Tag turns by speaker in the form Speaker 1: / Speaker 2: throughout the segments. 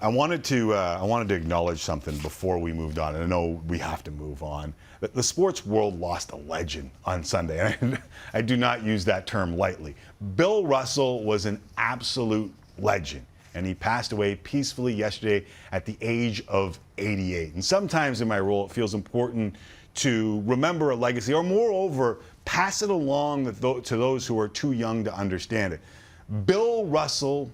Speaker 1: I wanted to acknowledge something before we moved on, and I know we have to move on. The sports world lost a legend on Sunday, and I do not use that term lightly. Bill Russell was an absolute legend, and he passed away peacefully yesterday at the age of 88. And sometimes in my role, it feels important to remember a legacy, or moreover, pass it along to those who are too young to understand it. Bill Russell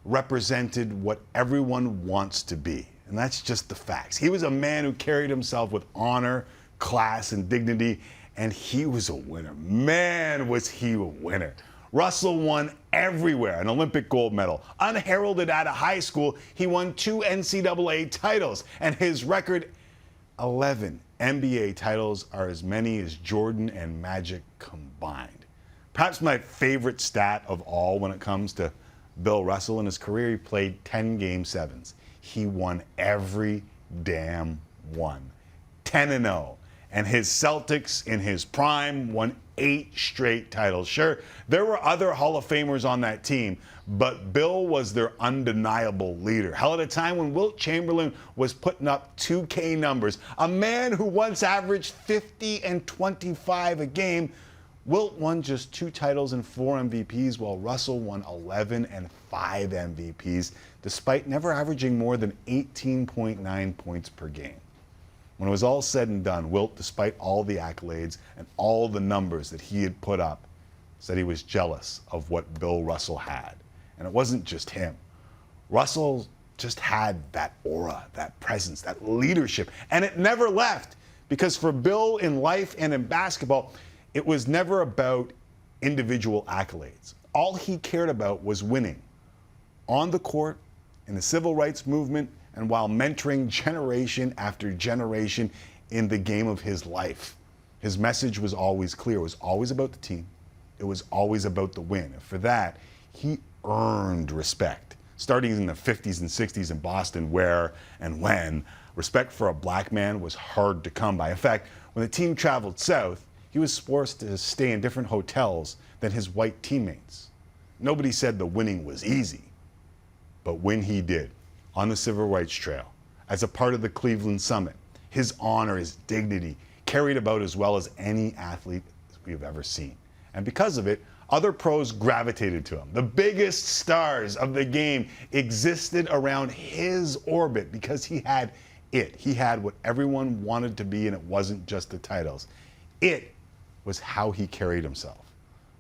Speaker 1: represented what everyone wants to be, and that's just the facts. He was a man who carried himself with honor, class, and dignity, and he was a winner. Man, was he a winner. Russell won everywhere, an Olympic gold medal. Unheralded out of high school, he won 2 NCAA titles, and his record, 11 NBA titles, are as many as Jordan and Magic combined. Perhaps my favorite stat of all when it comes to Bill Russell in his career, he played 10 Game 7s. He won every damn one. 10-0. And his Celtics in his prime won 8 straight titles. Sure, there were other Hall of Famers on that team, but Bill was their undeniable leader. Hell, at a time when Wilt Chamberlain was putting up 2K numbers, a man who once averaged 50 and 25 a game, Wilt won just 2 titles and 4 MVPs, while Russell won 11 and 5 MVPs, despite never averaging more than 18.9 points per game. When it was all said and done, Wilt, despite all the accolades and all the numbers that he had put up, said he was jealous of what Bill Russell had. And it wasn't just him. Russell just had that aura, that presence, that leadership, and it never left. Because for Bill in life and in basketball, it was never about individual accolades. All he cared about was winning. On the court, in the civil rights movement, and while mentoring generation after generation in the game of his life. His message was always clear. It was always about the team. It was always about the win. And for that, he earned respect. Starting in the 50s and 60s in Boston, where and when respect for a black man was hard to come by. In fact, when the team traveled south, he was forced to stay in different hotels than his white teammates. Nobody said the winning was easy, but when he did, on the Civil Rights Trail, as a part of the Cleveland Summit, his honor, his dignity, carried about as well as any athlete we've ever seen. And because of it, other pros gravitated to him. The biggest stars of the game existed around his orbit because he had it. He had what everyone wanted to be, and it wasn't just the titles. It was how he carried himself,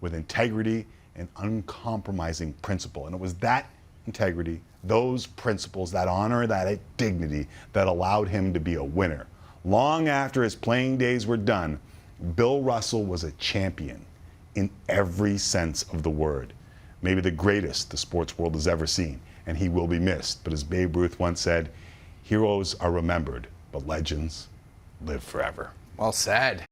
Speaker 1: with integrity and uncompromising principle. And it was that integrity, those principles, that honor, that dignity that allowed him to be a winner. Long after his playing days were done, Bill Russell was a champion in every sense of the word. Maybe the greatest the sports world has ever seen, and he will be missed. But as Babe Ruth once said, heroes are remembered, but legends live forever.
Speaker 2: Well said.